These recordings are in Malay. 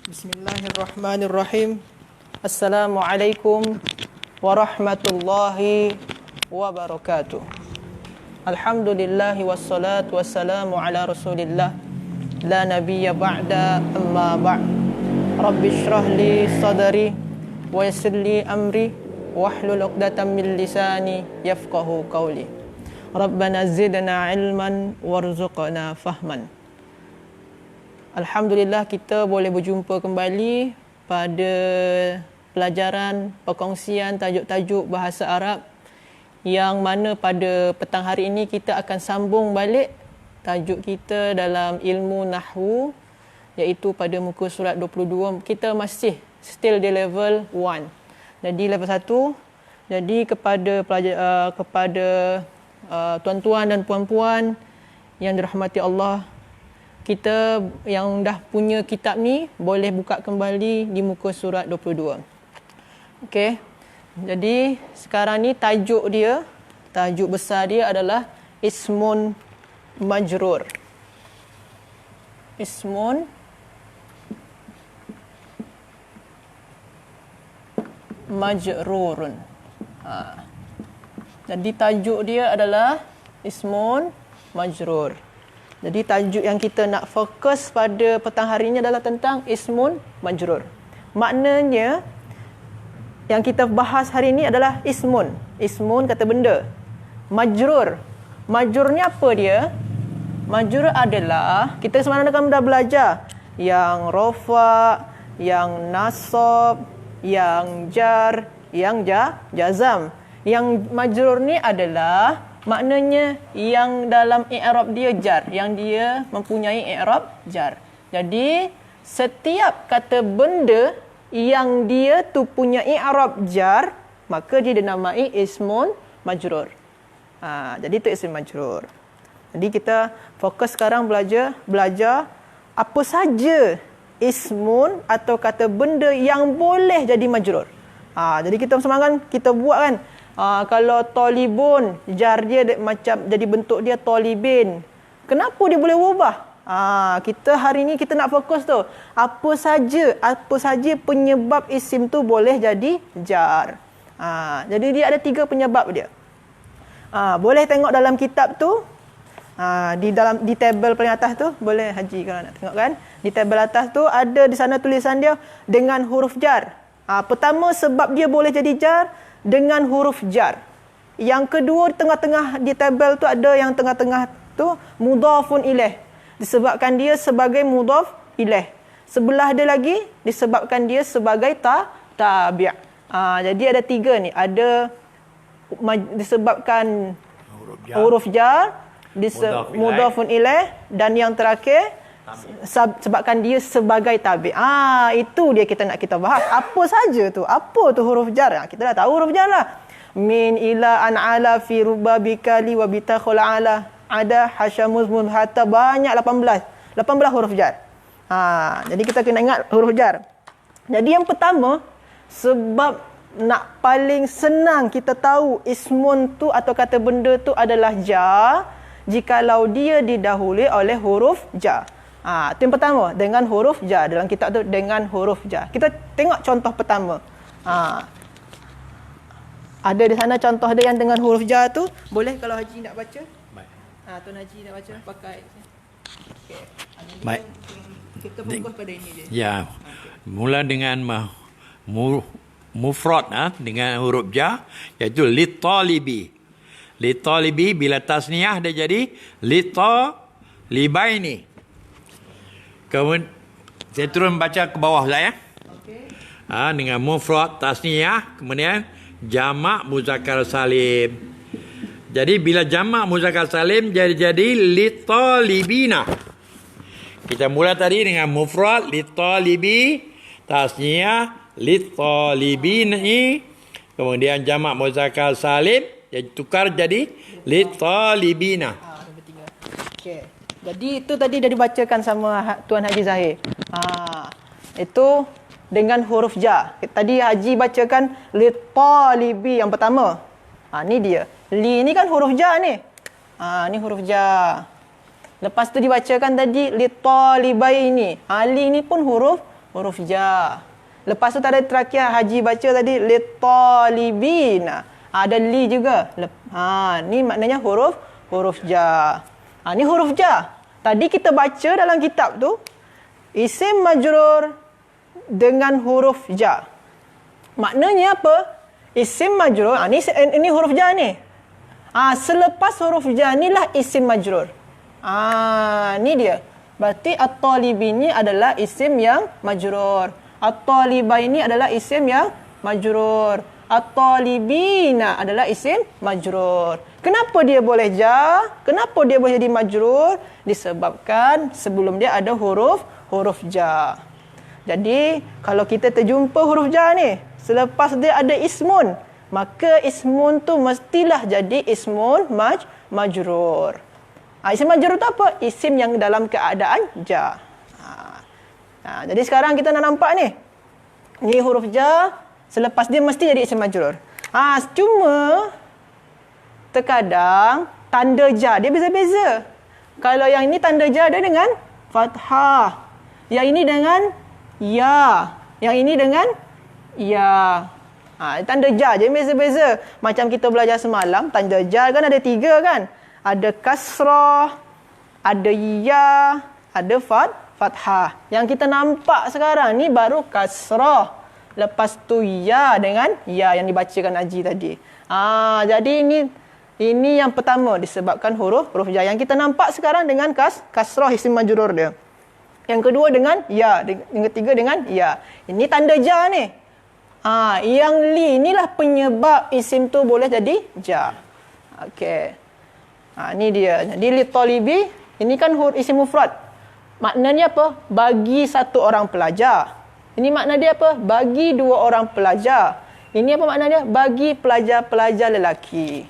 Bismillahirrahmanirrahim. Assalamualaikum warahmatullahi wabarakatuh. Alhamdulillahi wassalatu wassalamu ala rasulillah. La nabiyya ba'da amma ba'd. Rabbi shrah li sadri wa yassir li amri wahlul 'uqdatam min lisani yafqahu qawli. Rabbana zidna ilman warzuqna fahman. Alhamdulillah kita boleh berjumpa kembali pada pelajaran perkongsian tajuk-tajuk bahasa Arab yang mana pada petang hari ini kita akan sambung balik tajuk kita dalam ilmu nahwu, iaitu pada muka surat 22. Kita masih still di level 1. Jadi level 1. Jadi kepada tuan-tuan dan puan-puan yang dirahmati Allah, kita yang dah punya kitab ni boleh buka kembali di muka surat 22. Okey. Jadi sekarang ni tajuk besar dia adalah ismun majrur. Ismun majrurun. Jadi tajuk dia adalah ismun majrur. Jadi tajuk yang kita nak fokus pada petang hari ini adalah tentang ismun majrur. Maknanya yang kita bahas hari ini adalah ismun. Ismun kata benda. Majrur. Majrur ni apa dia? Majrur adalah, kita semalam dah belajar yang rafa, yang nasab, yang jar, yang jazam. Yang majrur ni adalah maknanya yang dalam i'rab dia jar, yang dia mempunyai i'rab jar. Jadi setiap kata benda yang dia tu punya i'rab jar, maka dia dinamai ismun majrur. Jadi itu ismun majrur. Jadi kita fokus sekarang belajar apa saja ismun atau kata benda yang boleh jadi majrur. Jadi kita semalam kita buat kan. Kalau tolibun, jar dia macam jadi bentuk dia tolibin. Kenapa dia boleh berubah? Kita hari ni kita nak fokus tu. Apa saja penyebab isim tu boleh jadi jar. Jadi dia ada 3 penyebab dia. Boleh tengok dalam kitab tu. Di tabel paling atas tu, boleh Haji kalau nak tengok kan. Di tabel atas tu ada di sana tulisan dia dengan huruf jar. Pertama sebab dia boleh jadi jar dengan huruf jar. Yang kedua, di tengah-tengah di tabel tu ada yang tengah-tengah tu mudhafun ilaih. Disebabkan dia sebagai mudhaf ilaih. Sebelah dia lagi disebabkan dia sebagai tabi'. Jadi ada 3 ni. Ada disebabkan huruf jar, mudhafun ilaih, dan yang terakhir sebabkan dia sebagai tabi'. Itu dia kita bahas. Apa saja tu? Apa tu huruf jar? Kita dah tahu huruf jar lah. Min ila an ala fi rubabikali wa bitakhul ala ada hasyamuz hatta, banyak 18 huruf jar. Jadi kita kena ingat huruf jar. Jadi yang pertama, sebab nak paling senang kita tahu ismun tu atau kata benda tu adalah jar jikalau dia didahului oleh huruf jar. Itu yang pertama, dengan huruf jar. Dalam kitab tu dengan huruf jar. Kita tengok contoh pertama. Ada di sana contoh dia yang dengan huruf jar tu. Boleh kalau Haji nak baca? Baik. Tuan Haji nak baca pakai. Okey. Baik. Kita fokus pada ini je. Ya. Mula dengan mufrad dengan huruf jar, iaitu litalibi. Litalibi bila tasniah dia jadi litalibaini. Kemudian saya turun baca ke bawah saya. Okey. Dengan mufrad tasniyah, kemudian jamak muzakkar salim. Jadi bila jamak muzakkar salim jadi litalibina. Kita mula tadi dengan mufrad litalibi, tasniyah litalibini, kemudian jamak muzakkar salim jadi tukar jadi litalibina. Okey. Jadi itu tadi dah dibacakan sama Tuan Haji Zahir. Itu dengan huruf jar. Tadi Haji bacakan litalibi yang pertama. Ni dia. Li ni kan huruf jar ni. Ni huruf jar. Lepas tu dibacakan tadi litalibaini. Ali ni pun huruf huruf ja. Lepas tu tadi terakhir Haji baca tadi litalibina. Ada li juga. Ni maknanya huruf ja. Ni huruf ja. Tadi kita baca dalam kitab tu isim majrur dengan huruf ja. Maknanya apa? Isim majrur. Ini huruf ja ni. Selepas huruf ja inilah isim majrur. Ni dia. Berarti at-talibi ni adalah isim yang majrur. At-talibah ini adalah isim yang majrur. At-talibina adalah isim majrur. Kenapa dia boleh ja? Kenapa dia boleh jadi majrur? Disebabkan sebelum dia ada huruf ja. Jadi kalau kita terjumpa huruf ja ni, selepas dia ada ismun, maka ismun tu mestilah jadi ismun majrur. Isim majrur tu apa? Isim yang dalam keadaan ja. Jadi sekarang kita nak nampak ni. Ni huruf ja, selepas dia mesti jadi isim majrur. Cuma terkadang tanda ja dia beza-beza. Kalau yang ini tanda ja dia dengan fathah. Yang ini dengan ya. Yang ini dengan ya. Tanda ja je beza-beza. Macam kita belajar semalam, tanda ja kan ada 3 kan? Ada kasrah, ada ya, ada fathah. Yang kita nampak sekarang ni baru kasrah. Lepas tu ya dengan ya yang dibacakan Haji tadi. Jadi ini yang pertama disebabkan huruf ja. Yang kita nampak sekarang dengan kasrah isim majrur dia. Yang kedua dengan ya, yang ketiga dengan ya. Ini tanda ja ni. Yang li inilah penyebab isim tu boleh jadi ja. Okey. Ni dia. Jadi li talibi ini kan isim mufrad. Maknanya apa? Bagi satu orang pelajar. Ini makna dia apa? Bagi 2 orang pelajar. Ini apa maknanya? Bagi pelajar-pelajar lelaki.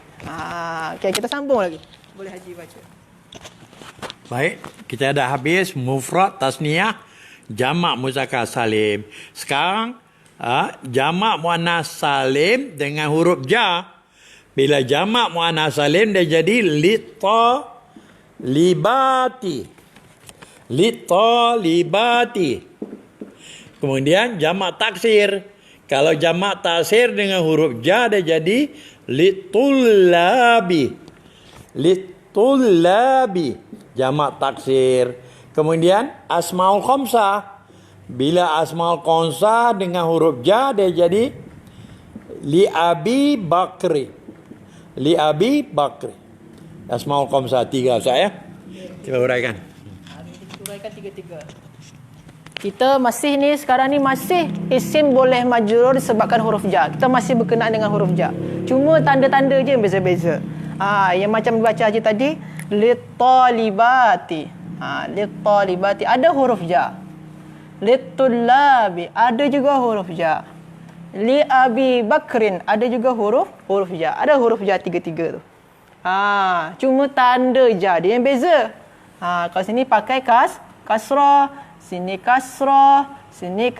Okay, kita sambung lagi. Boleh Haji baca. Baik, kita dah habis mufrad, tasniyah, jamak muzakkar salim. Sekarang jamak muannas salim dengan huruf ja. Bila jamak muannas salim dia jadi litalibati. Kemudian jamak taksir. Kalau jamak taksir dengan huruf ja dia jadi litullabi. Jamak taksir. Kemudian asmaul khamsah. Bila asmaul khamsah dengan huruf ja dia jadi li abi bakri. Asmaul khamsah 3 Ustaz ya. Kita uraikan. Kita uraikan 3-3. Kita masih ni sekarang ni masih isim boleh majrur disebabkan huruf ja. Kita masih berkenaan dengan huruf ja. Cuma tanda-tanda je yang beza-beza. Yang macam dibaca Haji tadi, litalibati. Litalibati ada huruf ja. Litullabi ada juga huruf ja. Li Abi Bakrin ada juga huruf ja. Ada huruf ja 3-3 tu. Cuma tanda ja dia yang beza. Kalau sini pakai kasrah, sini kasrah, sini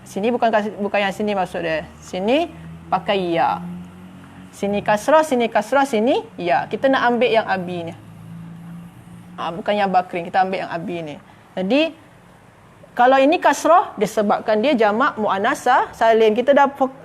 sini bukan yang sini maksud dia. Sini pakai ya. Sini kasrah, sini ya. Kita nak ambil yang Abi ni. Bukan yang Bakrin, kita ambil yang Abi ni. Jadi kalau ini kasrah disebabkan dia jamak muannas salim. Kita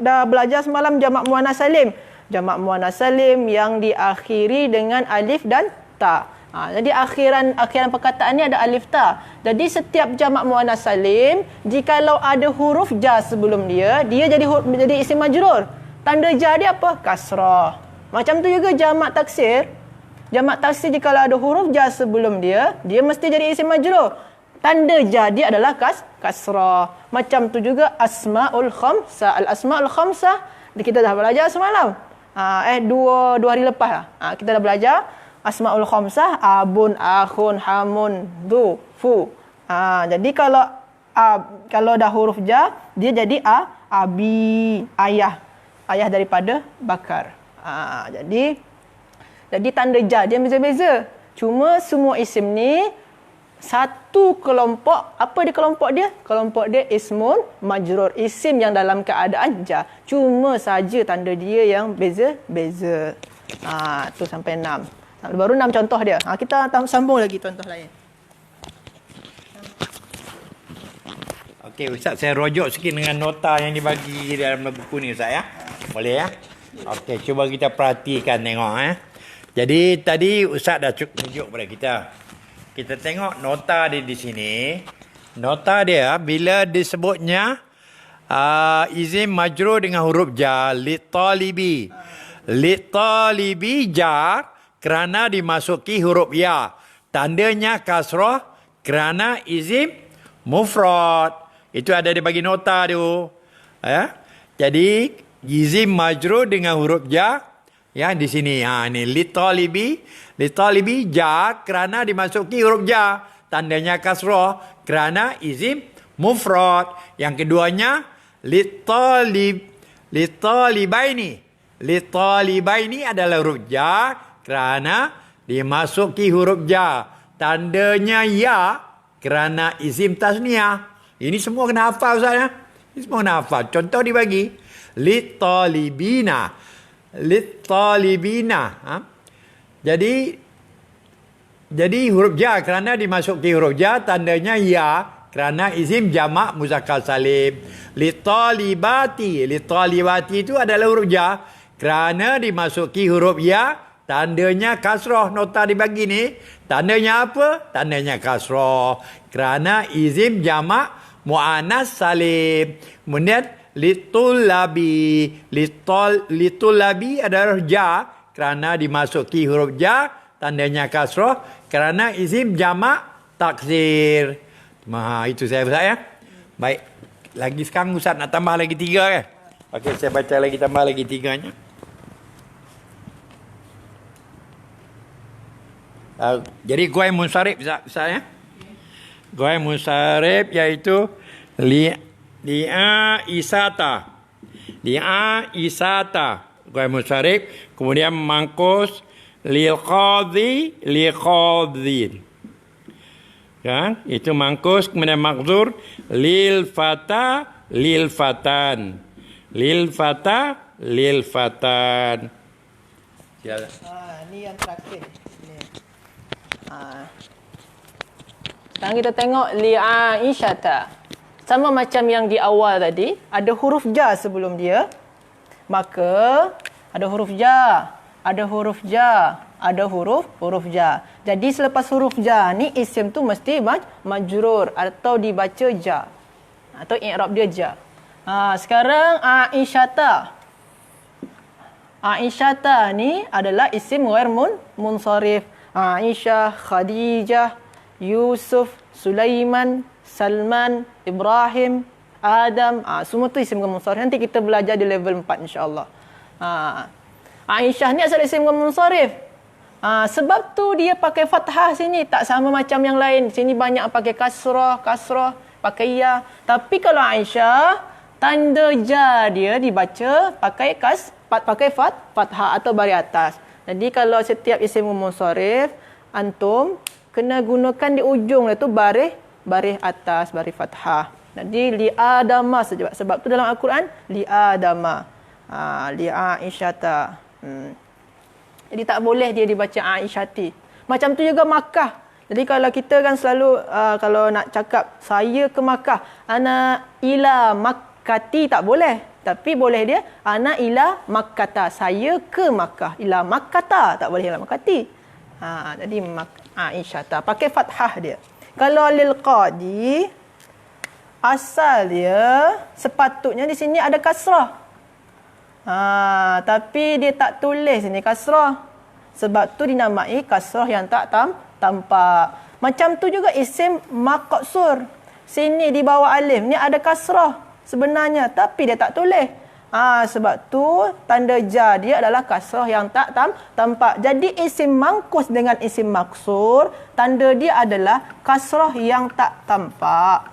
dah belajar semalam jamak muannas salim. Jamak muannas salim yang diakhiri dengan alif dan ta. Jadi akhiran perkataan ni ada alif ta. Jadi setiap jamak muannas salim, jikalau ada huruf ja sebelum dia jadi isim majrur. Tanda ja dia apa? Kasrah. Macam tu juga jamak taksir. Jamak taksir jikalau ada huruf ja sebelum dia mesti jadi isim majrur. Tanda ja dia adalah kasrah. Macam tu juga asmaul khamsah. Al-asmaul khamsah kita dah belajar semalam. Dua hari lepas kita dah belajar asmaul khamsah, abun, akhun, hamun, du, fu. Jadi kalau dah huruf ja dia jadi abi, ayah daripada Bakar. Jadi tanda ja dia beza-beza. Cuma semua isim ni satu kelompok. Apa dia kelompok dia? Kelompok dia ismun majrur, isim yang dalam keadaan ja. Cuma saja tanda dia yang beza-beza. Tu sampai 6. Baru 6 contoh dia. Kita sambung lagi contoh lain. Okey, Ustaz, saya rojok sikit dengan nota yang dibagi dalam buku ni, Ustaz, ya. Boleh, ya? Okey, cuba kita perhatikan, tengok, ya. Jadi, tadi Ustaz dah tunjuk kepada kita. Kita tengok nota dia di sini. Nota dia, bila disebutnya izim majrur dengan huruf jar, litalibi. Litalibi jar kerana dimasuki huruf ya. Tandanya kasrah kerana izim mufrad. Itu ada di bagi nota tu. Ya. Jadi izim majrur dengan huruf jar, ya, di sini. Ni litalibi jar kerana dimasuki huruf jar. Tandanya kasrah kerana izim mufrad. Yang keduanya litalibaini. Litalibaini adalah huruf jar kerana dimasuki huruf jar. Tandanya ya kerana izim tasniah. Ini semua kena hafal, Ustaz, ya. Ini semua kena hafal. Contoh dibagi. Litalibina. Jadi huruf jar kerana dimasuki huruf jar, tandanya ya kerana izim jamak muzakkar salim. Litalibati itu adalah huruf jar kerana dimasuki huruf ya, tandanya kasrah. Nota dibagi ni, tandanya apa? Tandanya kasrah kerana izim jamak muannas salim. Kemudian litulabi adalah jar kerana dimasuki huruf jar, tandanya kasrah kerana izim jamak taksir. Itu saya, Ustaz, ya. Baik. Lagi sekarang Ustaz nak tambah lagi 3, kan? Okey, saya baca lagi, tambah lagi 3-nya. Jadi guai munsharif, Ustaz, ya. Guai munsharif iaitu li'a isata. Guai munsharif. Kemudian mangkus liqadhin. Kan? Itu mangkus. Kemudian makzur lil fatan. Ni yang terakhir. Sekarang kita tengok li'aisyata. Sama macam yang di awal tadi, ada huruf jar sebelum dia. Maka ada huruf jar, ada huruf jar, ada huruf jar. Jadi selepas huruf jar ni isim tu mesti majrur atau dibaca jar. Atau i'rab dia jar. Sekarang aisyata. Aisyata ni adalah isim ghair munsharif. Aisyah, Khadijah, Yusuf, Sulaiman, Salman, Ibrahim, Adam. Semua tu isim ghair munsharif. Nanti kita belajar di level 4, insya-Allah. Aisyah ni asal isim ghair munsharif. Sebab tu dia pakai fathah sini, tak sama macam yang lain. Sini banyak pakai kasrah, pakai ya. Tapi kalau Aisyah, tanda jar dia dibaca pakai fathah atau baris atas. Jadi kalau setiap isim munsharif, antum kena gunakan di ujung itu baris atas, baris fathah. Jadi li'adama sebab tu dalam Al-Quran li'adama. Li'aisyata. Jadi tak boleh dia dibaca aisyati. Macam tu juga Makkah. Jadi kalau kita kan selalu kalau nak cakap saya ke Makkah, ana ila Makkati, tak boleh. Tapi boleh dia ana ila Makkata, saya ke Makkah. Ila Makkata, tak boleh ila Makkati. Jadi aisyata pakai fathah dia. Kalau lil qadi, asal dia sepatutnya di sini ada kasrah. Tapi dia tak tulis sini kasrah. Sebab tu dinamai kasrah yang tak tampak. Macam tu juga isim maqsur. Sini di bawah alif ni ada kasrah sebenarnya, tapi dia tak tulis. Sebab tu tanda jar dia adalah kasrah yang tak tampak. Jadi isim mangkus dengan isim maksur, tanda dia adalah kasrah yang tak tampak.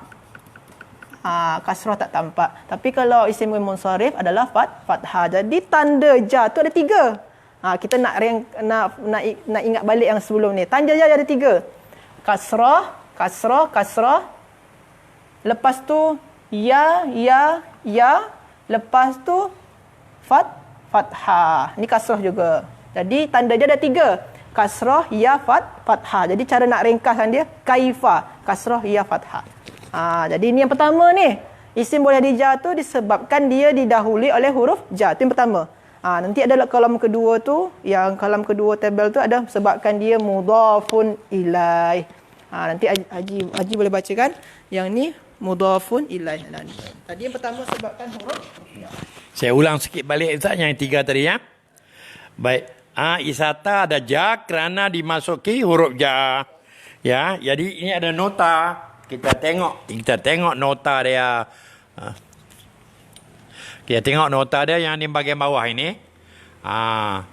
Kasrah tak tampak. Tapi kalau isim munsharif adalah fathah. Jadi tanda jar tu ada 3. Kita nak ingat balik yang sebelum ni. Tanda jar ada 3. Kasrah. Lepas tu ya. Lepas tu fathah. Ni kasrah juga. Jadi tanda dia ada 3. Kasrah, ya, fathah. Jadi cara nak ringkaskan dia, kaifa. Kasrah, ya, fathah. Jadi ini yang pertama ni. Isim boleh dija tu disebabkan dia didahului oleh huruf ja. Itu yang pertama. Nanti ada kolom kedua tu, yang kolom kedua tabel tu ada sebabkan dia mudhafun ilaih. Nanti Haji boleh bacakan. Yang ni mudhafun ilaih. Tadi yang pertama sebabkan huruf ja. Saya ulang sikit balik Ustaz yang 3 tadi ya. Baik. Isata ada ja kerana dimasuki huruf ja. Ya, jadi ini ada nota. Kita tengok nota dia. Kita tengok nota dia yang di bahagian bawah ini.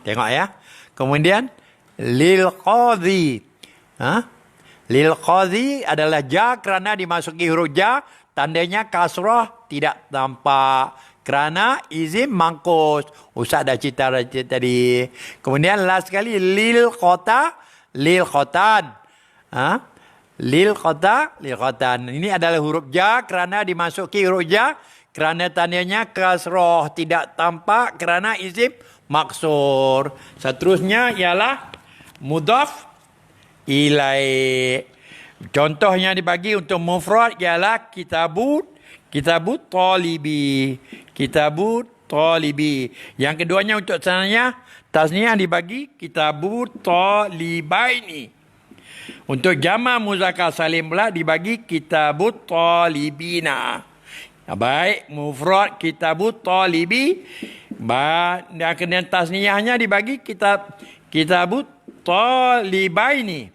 Tengok ya. Kemudian lil qadhi. Lil qadhi adalah ja kerana dimasuki huruf ja, tandanya kasrah tidak tampak kerana izim mangkus. Ustaz dah cerita tadi. Kemudian last sekali lil khota, lil khotan. Lil khotan. Ini adalah huruf ja kerana dimasuki huruf ja, kerana tandanya kasrah tidak tampak kerana isim maksur. Seterusnya ialah mudhaf ilaih. Contohnya dibagi untuk mufrad ialah kitabut talibi. Kitabut talibi. Yang keduanya untuk tasniah dibagi kitabut talibaini. Untuk jamak muzakkar salim pula dibagi kitabut talibina. Baik, mufrad kitabut talibi. Dan kemudian tasniahnya dibagi kitabut talibaini.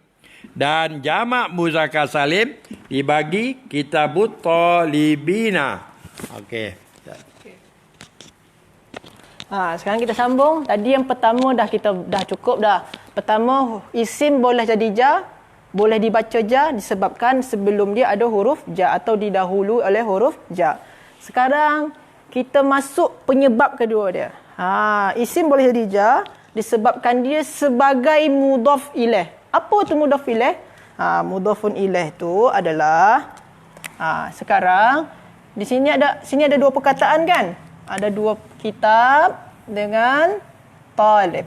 Dan jamak muzakkar salim dibagi kitabut talibina. Okey. Sekarang kita sambung. Tadi yang pertama dah cukup dah. Pertama, isim boleh jadi ja, boleh dibaca ja disebabkan sebelum dia ada huruf ja atau didahului oleh huruf ja. Sekarang kita masuk penyebab kedua dia. Isim boleh jadi ja disebabkan dia sebagai mudhaf ilaih. Apa tu mudhaf ilaih? Mudhafun ilaih tu adalah sekarang di sini ada dua perkataan kan? Ada dua kitab dengan talib.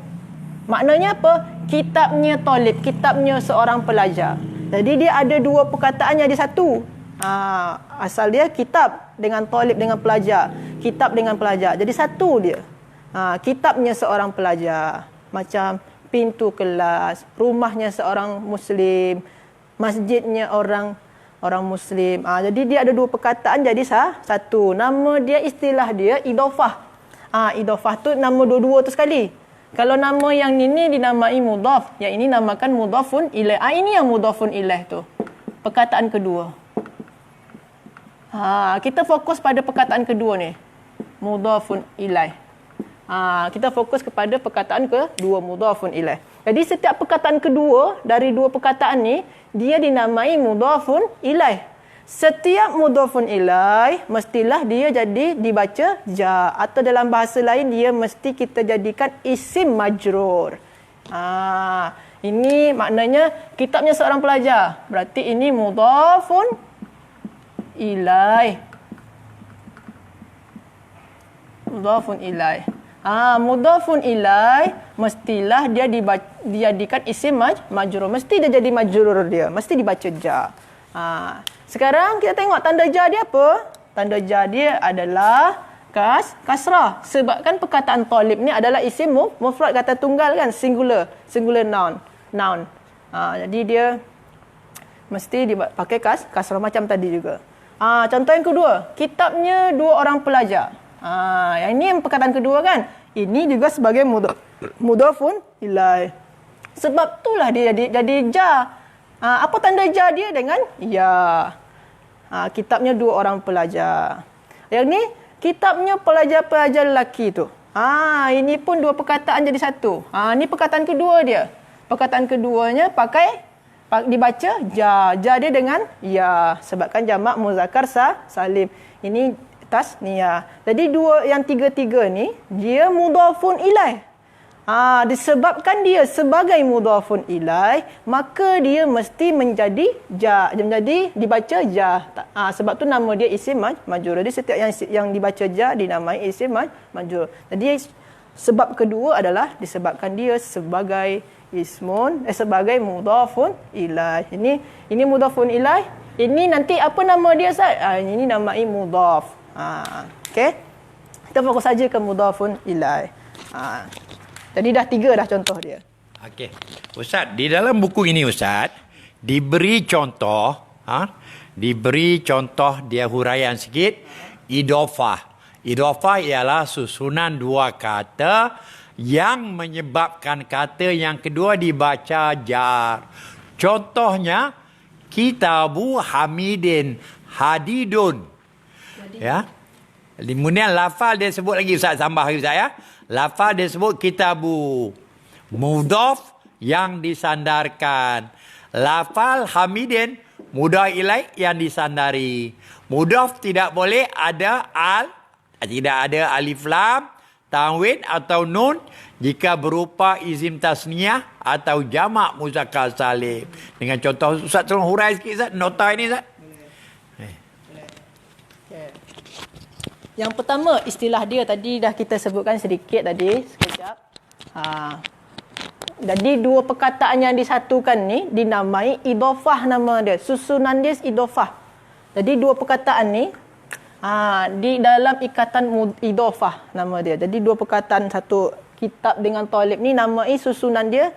Maknanya apa? Kitabnya talib, kitabnya seorang pelajar. Jadi dia ada dua perkataan jadi satu. Asal dia kitab dengan talib dengan pelajar, kitab dengan pelajar. Jadi satu dia. Kitabnya seorang pelajar. Macam pintu kelas, rumahnya seorang muslim, masjidnya orang muslim. Jadi dia ada dua perkataan jadi satu. Nama dia, istilah dia idhofah. Idhofah tu nama dua-dua tu sekali. Kalau nama yang ini dinamai mudhaf, yang ini namakan mudhafun ilaih. Ini yang mudhafun ilaih tu. Perkataan kedua. Kita fokus pada perkataan kedua ni. Mudhafun ilaih. Kita fokus kepada perkataan kedua, mudhafun ilaih. Jadi setiap perkataan kedua dari dua perkataan ni, dia dinamai mudhafun ilaih. Setiap mudhafun ilaih mestilah dia jadi dibaca ja, atau dalam bahasa lain dia mesti kita jadikan isim majrur. Ini maknanya kitabnya seorang pelajar. Berarti ini mudhafun ilaih. Mudhafun ilaih. Mudhafun ilaih mestilah dia dijadikan isim majrur. Mesti dia jadi majrur dia. Mesti dibaca ja. Sekarang kita tengok tanda ja dia apa? Tanda ja dia adalah kasrah. Sebabkan perkataan talib ni adalah isim mufrad kata tunggal kan, singular noun. Jadi dia mesti dipakai kasrah macam tadi juga. Contoh yang kedua, kitabnya dua orang pelajar. Yang ini yang perkataan kedua kan. Ini juga sebagai mudhafun ilaih. Sebab itulah dia jadi ja. Apa tanda ja dia dengan ya. Kitabnya dua orang pelajar. Yang ni kitabnya pelajar-pelajar lelaki tu. Ini pun dua perkataan jadi satu. Ni perkataan kedua dia. Perkataan keduanya dibaca ja. Ja dia dengan ya. Sebabkan jamak muzakkar salim. Ini tasniah. Jadi yang tiga-tiga ni dia mudhafun ilaih. Disebabkan dia sebagai mudhafun ilaih, maka dia mesti menjadi ja, menjadi dibaca ja. Sebab tu nama dia isim majrur. Jadi setiap yang dibaca ja dinamai isim majrur. Jadi sebab kedua adalah disebabkan dia sebagai sebagai mudhafun ilaih. Ini mudhafun ilaih Ini nanti apa nama dia Ustaz? Ini namai mudhaf. Okey. Kita fokus saja ke mudhafun ilaih. Jadi dah 3 dah contoh dia. Okey. Ustaz, di dalam buku ini Ustaz, diberi contoh, diberi contoh dia huraian sikit, idofah. Idofah ialah susunan dua kata yang menyebabkan kata yang kedua dibaca jar. Contohnya, Kitabu Hamidin Hadidun. Ya. Kemudian lafal dia sebut lagi Ustaz, tambah lagi Ustaz ya. Lafal dia sebut kitabu. Mudhaf yang disandarkan. Lafal Hamidin mudhaf ilaih yang disandari. Mudhaf tidak boleh ada tidak ada alif lam, tanwin atau nun jika berupa izim tasniyah atau jamak muzakkar salim. Dengan contoh Ustaz tolong hurai sikit Ustaz, nota ini Ustaz. Yang pertama istilah dia tadi dah kita sebutkan sedikit tadi, sekejap. Jadi dua perkataan yang disatukan ni dinamai idofah nama dia. Susunan dia idofah. Jadi dua perkataan ni di dalam ikatan idofah nama dia. Jadi dua perkataan, satu kitab dengan talib ni namai susunan dia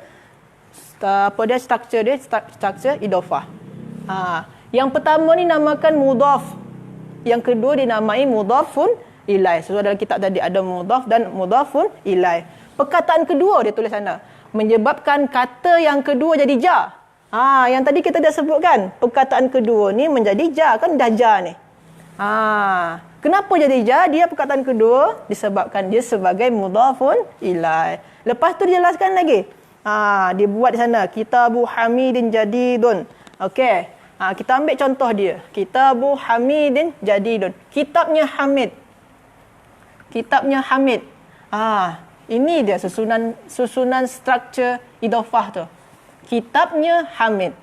structure dia structure idofah. Yang pertama ni namakan mudhaf. Yang kedua dinamai mudhafun ilaih. Sesuai dalam kitab tadi ada mudhaf dan mudhafun ilaih. Perkataan kedua dia tulis sana menyebabkan kata yang kedua jadi jar. Yang tadi kita dah sebutkan, perkataan kedua ni menjadi jar, kan dah jar ni. Kenapa jadi jar? Dia perkataan kedua disebabkan dia sebagai mudhafun ilaih. Lepas tu dijelaskan lagi. Dia buat di sana Kitabu Hamidin Jadidun. Okey. Kita ambil contoh dia. Kitabu Hamidin Jadidun. Kitabnya Hamid. Kitabnya Hamid. Ini dia susunan struktur idofah tu. Kitabnya Hamid.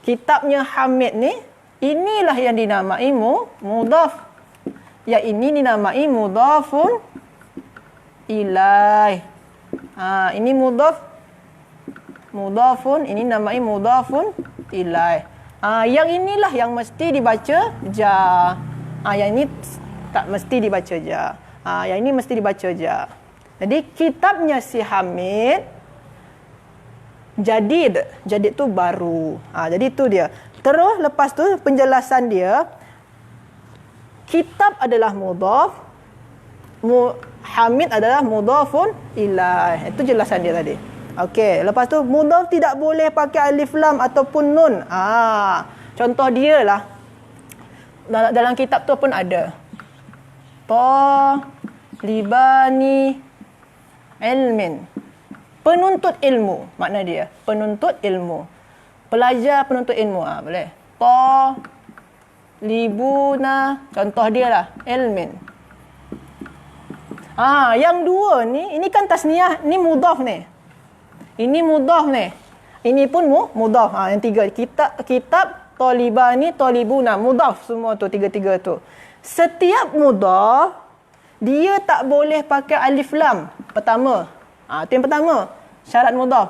Kitabnya Hamid ni, inilah yang dinamai mudhaf. Yang ini dinamai mudhafun ilaih. Ini mudhafun, ini namai mudhafun ilaih. Yang inilah yang mesti dibaca jar. Yang ini tak mesti dibaca jar. Yang ini mesti dibaca jar. Jadi kitabnya si Hamid jadid. Jadid tu baru. Jadi tu dia. Terus lepas tu penjelasan dia, kitab adalah mudhaf, Hamid adalah mudhafun ilaih. Itu jelasan dia tadi. Okey, lepas tu mudhaf tidak boleh pakai alif lam ataupun nun. Contoh dia lah. Dalam kitab tu pun ada. Talibani ilmin. Penuntut ilmu makna dia. Penuntut ilmu. Pelajar penuntut ilmu. Boleh. Talibuna. Contoh dia lah. Ilmin. Yang dua ni, ini kan tasniah, ni mudhaf ni. Ini mudhaf ni. Ini pun mudhaf. Yang tiga. Kitab, talibani, talibuna. Mudhaf semua tu, tiga-tiga tu. Setiap mudhaf, dia tak boleh pakai alif lam. Pertama. Itu yang pertama. Syarat mudhaf.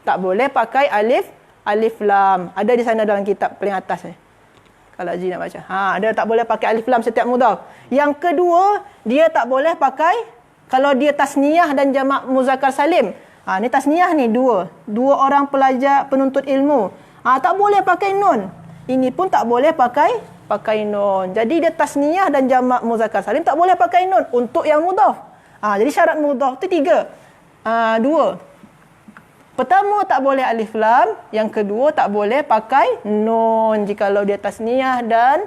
Tak boleh pakai alif lam. Ada di sana dalam kitab paling atas ni. Kalau Haji nak baca. Ada tak boleh pakai alif lam setiap mudhaf. Yang kedua, dia tak boleh pakai kalau dia tasniyah dan jamak muzakkar salim. Ni tasniyah ni dua orang pelajar penuntut ilmu. Tak boleh pakai nun. Ini pun tak boleh pakai nun. Jadi dia tasniyah dan jamak muzakkar salim tak boleh pakai nun untuk yang mudhaf. Jadi syarat mudhaf tu 3. 2. Pertama tak boleh alif lam, yang kedua tak boleh pakai nun jikalau dia tasniyah dan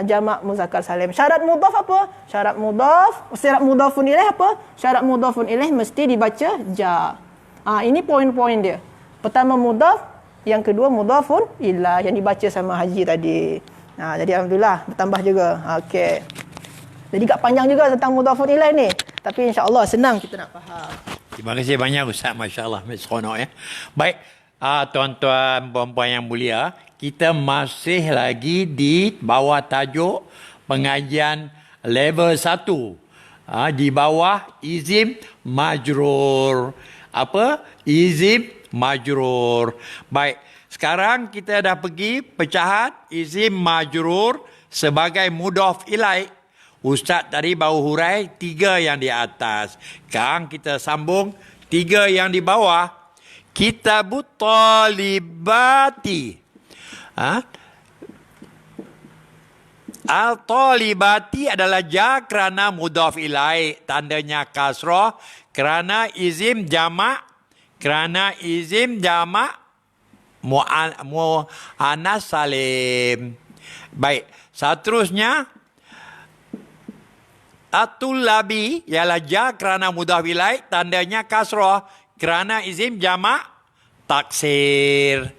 jamak muzakkar salim. Syarat mudhaf apa? Syarat mudhafun ilaih apa? Syarat mudhafun ilaih mesti dibaca jar. Ini poin-poin dia. Pertama mudhaf, yang kedua mudhafun ilaih yang dibaca sama Haji tadi. Jadi alhamdulillah bertambah juga. Okey. Jadi agak panjang juga tentang mudhafun ilaih ni. Tapi insya-Allah senang kita nak faham. Terima kasih banyak Ustaz, masya-Allah, seronok ya. Baik, tuan-tuan puan-puan yang mulia, kita masih lagi di bawah tajuk pengajian level 1. Di bawah izim majrur. Apa? Izim majrur. Baik, Sekarang kita dah pergi pecahan isim majrur sebagai mudhaf ilaih. Ustaz tadi baru hurai 3 yang di atas. Sekarang kita sambung 3 yang di bawah. Kitabut talibati. Al-talibati adalah ja kerana mudhaf ilaih. Tandanya kasrah kerana isim jamak. Kerana isim jamak mu'annas salim. Baik, seterusnya at-tullabi ialah ja kerana mudhaf ilaih, tandanya kasrah kerana isim jamak taksir.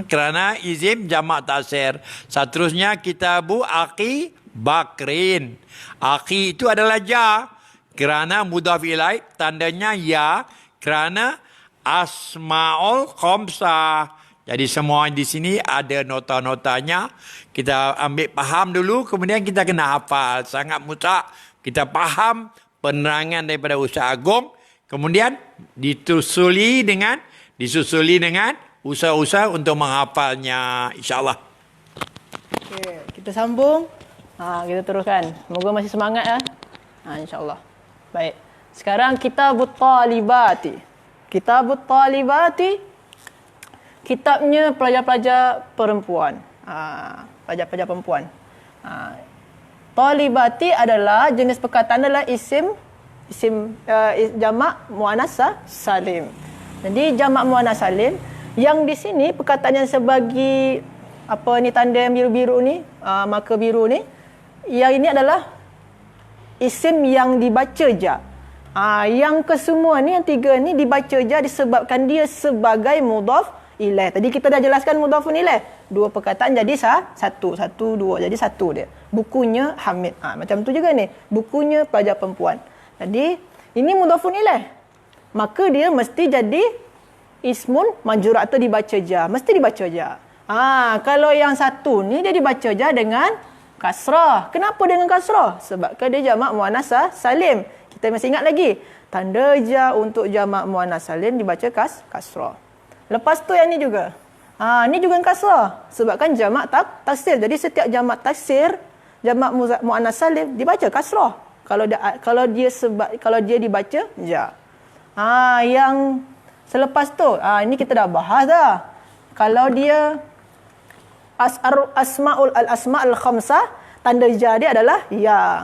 Kerana isim jamak taksir. Seterusnya kitabu Aki Bakrin. Aki itu adalah ja kerana mudhaf ilaih, tandanya ya kerana asmaul khamsah. Jadi semua di sini ada nota-notanya. Kita ambil faham dulu, kemudian kita kena hafal. Sangat mudah. Kita faham penerangan daripada Ustaz Agong. Kemudian disusuli dengan usaha-usaha untuk menghafalnya. InsyaAllah. Okey, kita sambung. Kita teruskan. Semoga masih semangat ya. InsyaAllah. Baik. Sekarang kitabut talibati. Kitabut talibati. Kitabnya pelajar-pelajar perempuan. Pelajar-pelajar perempuan. Talibati adalah jenis perkataan adalah isim jamak muannas salim. Jadi jamak muannas salim yang di sini perkataan yang sebagai apa ni tanda yang biru-biru ni, marker biru ni, yang ini adalah isim yang dibaca ja. Yang kesemua ni, yang 3 ni dibaca ja disebabkan dia sebagai mudhaf ilaih. Tadi kita dah jelaskan mudhafun ilaih. 2 perkataan jadi 1, 2 jadi 1 dia. Bukunya Hamid. Macam tu juga ni. Bukunya pelajar perempuan. Jadi ini mudhafun ilaih. Maka dia mesti jadi ismun majrur atau dibaca ja. Mesti dibaca ja. Kalau yang 1 ni dia dibaca ja dengan kasrah. Kenapa dengan kasrah? Sebabkan dia jamak muannas salim. Kita masih ingat lagi. Tanda ja untuk jamak muannas salim dibaca kasrah. Lepas tu yang ni juga. Ni juga kasrah. Sebabkan jamak taksir. Jadi setiap jamak taksir, jamak muannas salim dibaca kasrah. Kalau dia dibaca ja. Yang selepas tu, ini kita dah bahas dah. Kalau dia al-asma'ul khamsah, tanda ja dia adalah ya.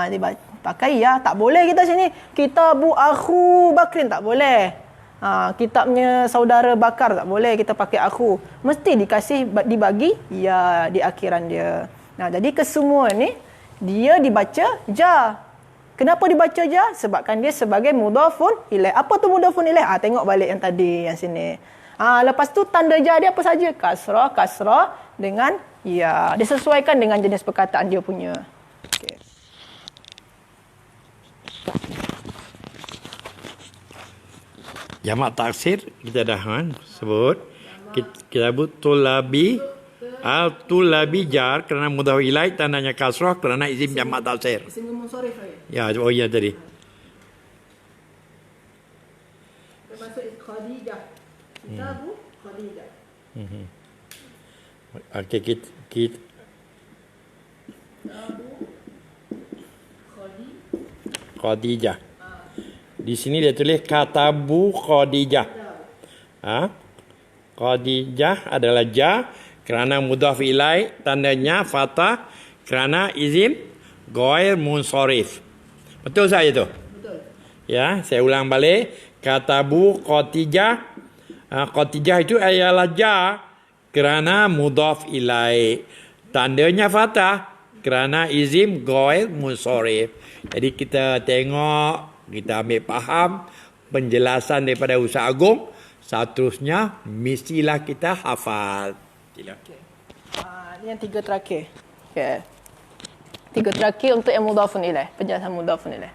Dibaca pakai ya, tak boleh kita sini. Kitabu Akhu Bakrin tak boleh. Kitabnya saudara Bakar tak boleh kita pakai akhu. Mesti dibagi ya di akhiran dia. Jadi kesemua ni dia dibaca ja. Kenapa dibaca ja? Sebabkan dia sebagai mudhafun ilaih. Apa tu mudhafun ilaih? Tengok balik yang tadi yang sini. Lepas tu tanda ja dia apa saja? Kasrah dengan ya. Disesuaikan dengan jenis perkataan dia punya. Okey. Jamak taksir kita dah sebut. Kitabut tulabi al-tulabi jar kerana mudhaf ilaih, tandanya kasrah kerana isim jamak taksir. Isim munsharif ya. Ya tadi. Termasuk Khadijah. Kitabu Khadijah. Okey, kita Khadijah. Di sini dia tulis katabu Khadijah. Khadijah adalah ja kerana mudhaf ilaih, tandanya fathah kerana isim ghair munsharif. Betul saja tu? Betul. Ya, saya ulang balik. Katabu Khadijah. Khadijah itu adalah ja kerana mudhaf ilaih, tandanya fathah kerana isim ghair munsharif. Jadi kita tengok, kita ambil faham penjelasan daripada Ustaz Agong. Seterusnya mestilah kita hafal. Sila. Ini yang 3 terakhir. Okay. 3 terakhir untuk yang mudhafun ilaih, penjelasan mudhafun ilaih.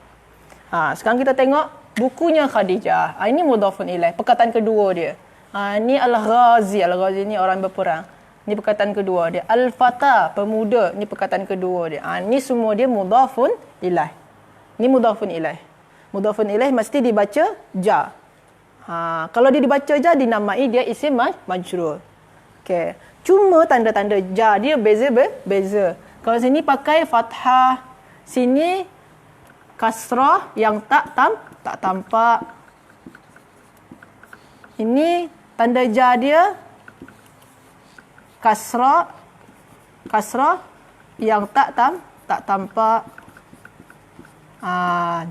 Sekarang kita tengok bukunya Khadijah. Ini mudhafun ilaih, perkataan kedua dia. Ini Al-Ghazi. Al-Ghazi ni orang berperang. Ini perkataan kedua dia. Al-Fata, pemuda. Ini perkataan kedua dia. Ini semua dia mudhafun ilaih. Ini mudhafun ilaih. Mudhafun ilaih mesti dibaca ja. Kalau dia dibaca ja, dinamai dia isim majrur. Okey. Cuma tanda-tanda ja dia beza. Kalau sini pakai fathah, sini kasrah yang tak tampak. Ini tanda ja dia kasrah yang tak tampak.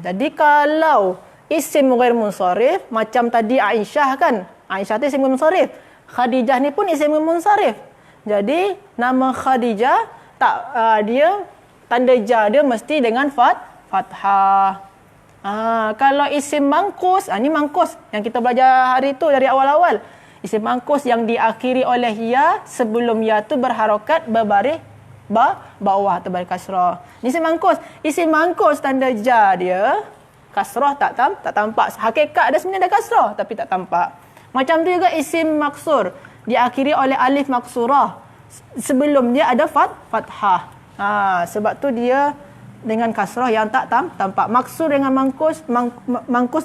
Jadi kalau isim ghair munsharif macam tadi Aisyah kan. Aisyah tu isim ghair munsharif. Khadijah ni pun isim ghair munsharif. Jadi nama Khadijah dia tanda ja dia mesti dengan fathah. Kalau isim mangkus, ni mangkus yang kita belajar hari tu dari awal-awal. Isim mangkus yang diakhiri oleh ya sebelum ya tu berharakat berbaris bawah atau baris kasrah. Isim mangkus. Isim mangkus tanda ja dia kasrah tak tampak. Hakikat dia sebenarnya ada kasrah tapi tak tampak. Macam tu juga isim maksur diakhiri oleh alif maksurah. Sebelum dia ada fathah. Sebab tu dia dengan kasrah yang tak tampak. Maksur dengan mangkus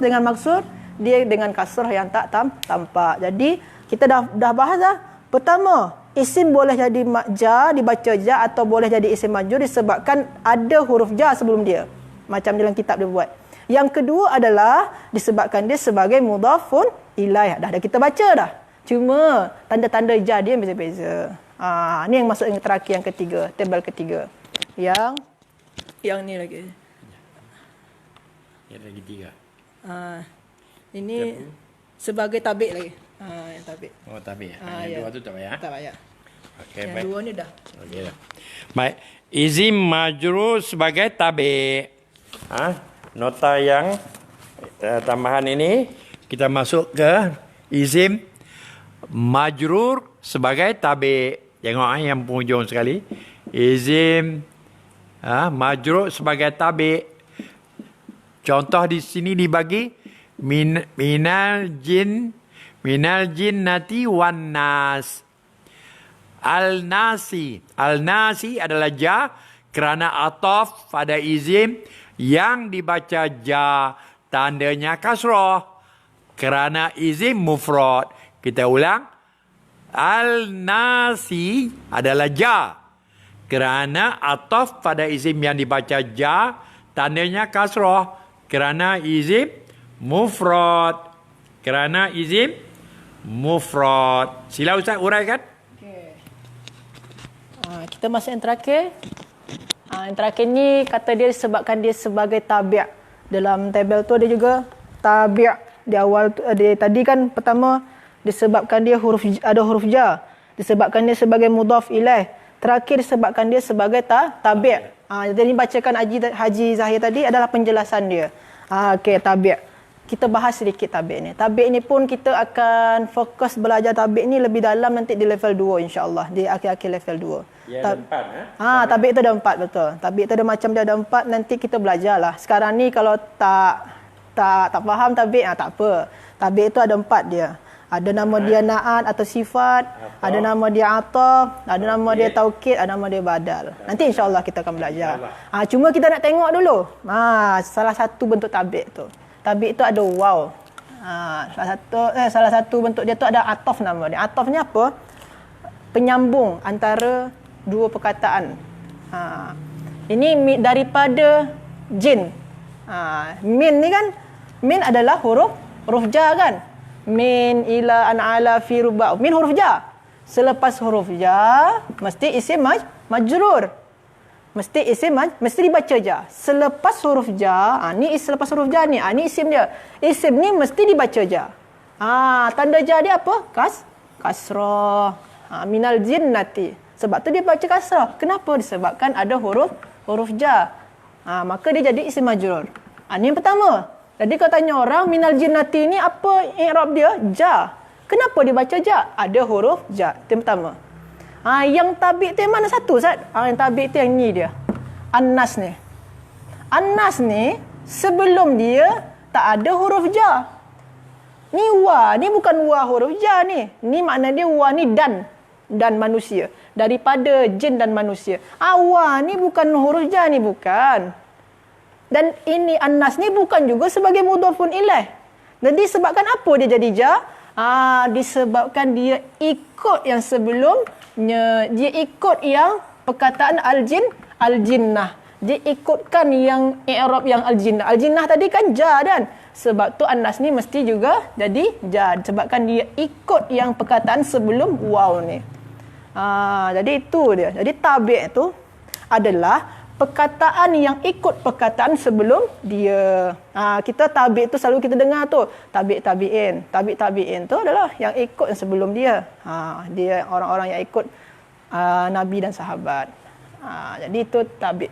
dengan maksur, dia dengan kasrah yang tak tampak. Jadi kita dah bahas dah. Pertama, isim boleh jadi ja, dibaca ja, atau boleh jadi isim majrur disebabkan ada huruf ja sebelum dia. Macam dalam kitab dia buat. Yang kedua adalah disebabkan dia sebagai mudhafun ilaih. Dah kita baca dah. Cuma tanda-tanda ja dia beza-beza. Ni yang masuk yang terakhir, yang ketiga, tabel ketiga. Yang ni lagi. Yang lagi 3. Ini sebagai tabik lagi. Yang tabik. Oh, tabik. Ya. Yang 2 tu tak payah. Tak payah. Okey, Yang baik. 2 ni dah. Okey dah. Baik, isim majrur sebagai tabik. Nota yang tambahan ini kita masuk ke isim majrur sebagai tabik. Tengok yang penghujung sekali. Isim majrur sebagai tabik. Contoh di sini dibagi minal jinnati wan nas. Al-nasi adalah ja kerana ataf pada isim yang dibaca ja, tandanya kasrah. Kerana isim mufrad. Kita ulang. Al-nasi adalah ja kerana ataf pada isim yang dibaca ja, tandanya kasrah. Kerana isim mufrad. Sila Ustaz uraikan. Kita masuk yang terakhir. Yang terakhir ni kata dia disebabkan dia sebagai tabi'. Dalam tabel tu ada juga tabi'. Di awal tadi kan pertama disebabkan dia ada huruf ja. Disebabkan dia sebagai mudhaf ilaih. Terakhir disebabkan dia sebagai tabi'. Jadi bacakan Haji Zahir tadi adalah penjelasan dia. Okey, tabi'. Kita bahas sedikit tabi' ni. Tabi' ni pun kita akan fokus belajar tabi' ni lebih dalam nanti di level 2 insya-Allah, di akhir-akhir level 2. Ya, ada 4 tabi' tu ada 4 betul. Tabi' tu ada macam dia ada 4, nanti kita belajarlah. Sekarang ni kalau tak faham tabi' tak apa. Tabi' tu ada 4 dia. Ada nama dia na'at atau sifat, ada nama dia ataf, ada nama dia taukid, ada nama dia badal. Nanti insya-Allah kita akan belajar. Cuma kita nak tengok dulu. Salah satu bentuk tabi' tu. Tabi' tu ada waw. Salah satu bentuk dia tu ada ataf nama dia. Ataf ni apa? Penyambung antara dua perkataan. Ini daripada jin. Min ni kan, min adalah huruf ja kan? Min ila an ala fi ruba. Min huruf ja. Selepas huruf ja mesti isim majrur. Mesti dibaca ja. Selepas huruf ja, ni selepas huruf ja ni, ni isim dia. Isim ni mesti dibaca ja. Tanda ja dia apa? Kasrah. Minal jinnati. Sebab tu dia baca kasrah. Kenapa? Disebabkan ada huruf ja. Maka dia jadi isim majrur. Ni yang pertama. Jadi kalau tanya orang, minal jinnati ni apa i'rab dia? Ja. Kenapa dia baca ja? Ada huruf ja. Itu yang pertama. Yang tabi' tu yang mana satu, Ustaz? Yang tabi' tu yang ni dia. An-nas ni. An-nas ni, sebelum dia tak ada huruf ja. Ni wa, ni bukan wa huruf ja ni. Ni makna dia wa ni dan manusia. Daripada jin dan manusia. Wa ni bukan huruf ja ni, bukan. Dan ini an-nas ni bukan juga sebagai mudhafun ilaih. Jadi sebabkan apa dia jadi ja? Disebabkan dia ikut yang sebelumnya. Dia ikut yang perkataan al-jinnah. Dia ikutkan yang i'rab yang al-jinnah. Al-jinnah tadi kan ja dan. Sebab tu Anas ni mesti juga jadi ja. Sebabkan dia ikut yang perkataan sebelum waw ni. Jadi itu dia. Jadi tabi' tu adalah perkataan yang ikut perkataan sebelum dia. Kita tabi' tu selalu kita dengar tu. Tabi'in. Tabi'in tu adalah yang ikut yang sebelum dia. Dia orang-orang yang ikut Nabi dan sahabat. Jadi itu tabi'.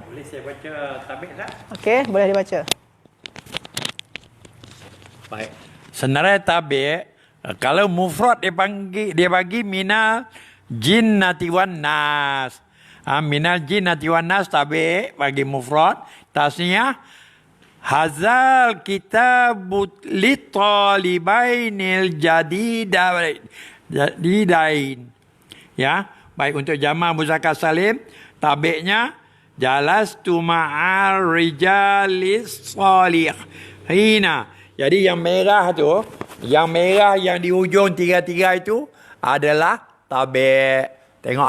Boleh saya baca tabi' tak? Okey, boleh dibaca. Baik. Sebenarnya tabi' kalau mufrad dia bagi minal jinnati wan nas. Minal jinnati wan nas tabi' bagi mufrad. Tasniyah hazal kitabut li talibainil jadidain. Ya, baik untuk jamak muzakkar salim tabi'nya jalastu ma'al rijalis salihina. Jadi yang merah tu, yang merah yang di hujung tiga-tiga itu adalah tabi'. Tengok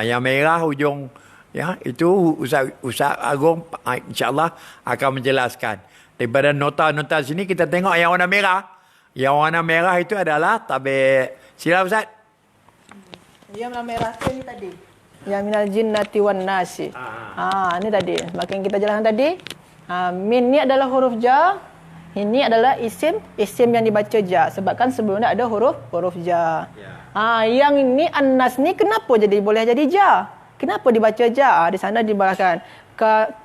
yang merah hujung ya, itu Ustaz Agong insya-Allah akan menjelaskan. Daripada nota-nota sini kita tengok yang warna merah. Yang warna merah itu adalah tabi'. Sila Ustaz. Yang warna merah tu ni tadi. Yang minal jinnati wan nasi. Ini tadi. Makin kita jelaskan tadi. Min ni adalah huruf ja. Ini adalah isim yang dibaca ja. Sebabkan sebelumnya ada huruf ja. Yang ini an-nas ni kenapa jadi boleh jadi ja? Kenapa dibaca ja? Di sana dibalaskan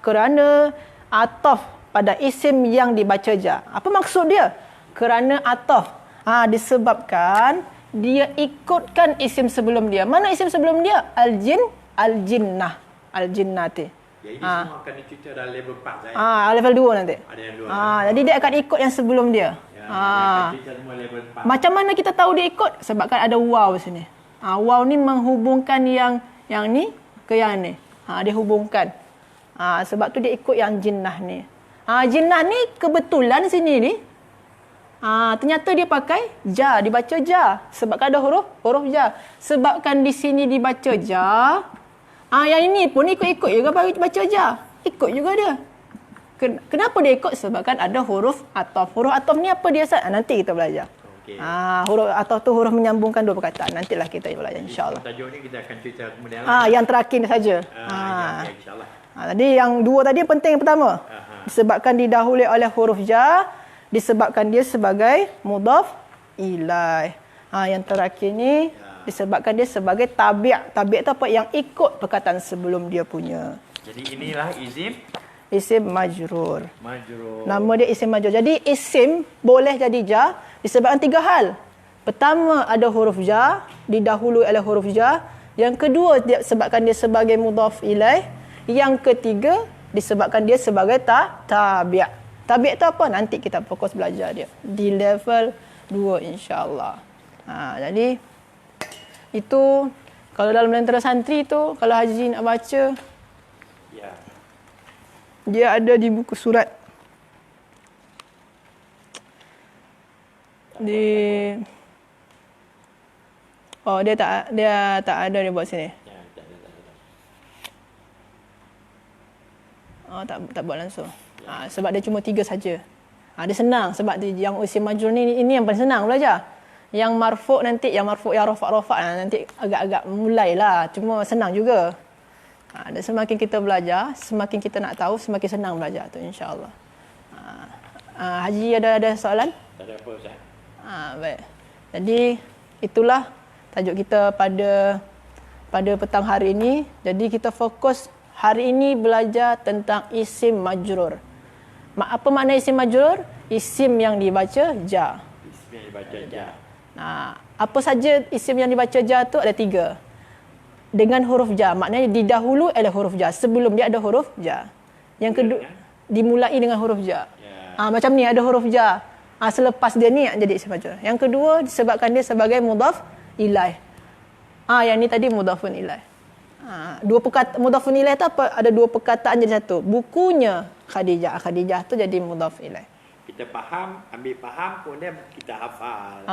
kerana ataf pada isim yang dibaca ja. Apa maksud dia? Kerana ataf. Disebabkan dia ikutkan isim sebelum dia. Mana isim sebelum dia? Al-jinnah. Al-jinnati. Ya, ini semua akan dicerita dalam level 4 saya. Level 2 nanti. Ada yang 2. Jadi dia akan ikut yang sebelum dia. Ya, akan cerita semua level 4. Macam mana kita tahu dia ikut? Sebabkan ada waw sini. Waw ni menghubungkan yang ni ke yang ni. Dia hubungkan. Sebab tu dia ikut yang jinnah ni. Jinnah ni kebetulan sini ni. Ternyata dia pakai ja, dibaca ja. Sebabkan ada huruf ja. Sebabkan di sini dibaca ja. Yang ini pun ikut-ikut juga baca ja. Ikut juga dia. Kenapa dia ikut? Sebabkan ada huruf ataf. Huruf ataf ni apa dia Ustaz? Nanti kita belajar. Okay. Huruf ataf tu huruf menyambungkan dua perkataan. Nantilah kita belajar insya-Allah. Tajuk ni kita akan cerita kemudian. Yang terakhir saja. Insya-Allah. Jadi yang dua tadi penting yang pertama. Disebabkan didahului oleh huruf ja, disebabkan dia sebagai mudhaf ilaih. Yang terakhir ni disebabkan dia sebagai tabi'. Tabi' tu apa? Yang ikut perkataan sebelum dia punya. Jadi inilah isim majrur. Nama dia isim majrur. Jadi isim boleh jadi ja disebabkan tiga hal. Pertama ada huruf ja, didahului oleh huruf ja. Yang kedua disebabkan dia sebagai mudhaf ilaih. Yang ketiga disebabkan dia sebagai tabi'. Tabi' tu apa? Nanti kita fokus belajar dia di level 2 insya-Allah. Jadi itu kalau dalam lentera santri tu kalau Haji nak baca dia ada di buku surat dia tak ada dia buat sini. Tak buat langsung. Sebab dia cuma 3 saja. Dia senang sebab yang isim majrur ni ini yang paling senang belajar. Yang marfu' nanti, yang marfu' yang rafa' nanti agak-agak mulailah. Cuma senang juga. Dan semakin kita belajar, semakin kita nak tahu, semakin senang belajar tu insya-Allah. Haji ada soalan? Tak ada apa Ustaz. Baik. Jadi itulah tajuk kita pada petang hari ini. Jadi kita fokus hari ini belajar tentang isim majrur. Apa makna isim majrur? Isim yang dibaca ja. Isim yang dibaca ja. Apa saja isim yang dibaca ja tu ada 3. Dengan huruf ja, maknanya didahului oleh huruf ja. Sebelum dia ada huruf ja. Yang kedua dimulai dengan huruf ja. Macam ni ada huruf ja. Selepas dia ni jadi isim majrur. Yang kedua disebabkan dia sebagai mudhaf ilaih. Yang ni tadi mudhafun ilaih. Dua perkataan mudhafun ilaih tu apa? Ada 2 perkataan jadi satu. Bukunya Khadijah. Khadijah tu jadi mudhaf ilaih. Kita faham, ambil faham, kemudian kita hafal.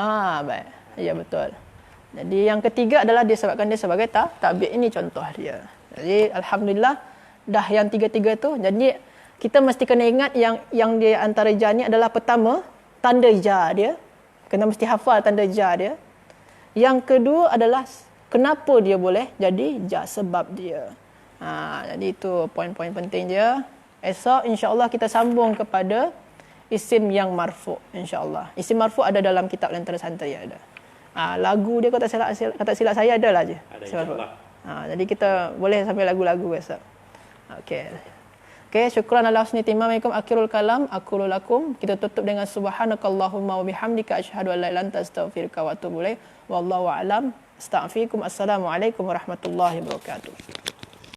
Baik. Ya, betul. Jadi yang ketiga adalah disebabkan dia sebagai ta'bid. Ini contoh dia. Jadi alhamdulillah dah yang tiga-tiga tu. Jadi kita mesti kena ingat yang di antara ja ni adalah pertama tanda ja dia. Kena mesti hafal tanda ja dia. Yang kedua adalah kenapa dia boleh jadi ja, sebab dia. Jadi itu poin-poin penting dia. Esok insya-Allah kita sambung kepada isim yang marfu' insya-Allah. Isim marfu' ada dalam kitab Lentera Santai ada. Lagu dia kata silap saya adalah je. Ada insya-Allah. Jadi kita boleh sambil lagu-lagu esok. Okey. Syukran ala husni timamikum. Akhirul kalam aqulu lakum. Kita tutup dengan subhanakallahumma wa bihamdika asyhadu an la ilaha illa anta astaghfiruka wa atubu ilaik. Wallahu a'lam. Astaghfirukum. Assalamualaikum warahmatullahi wabarakatuh.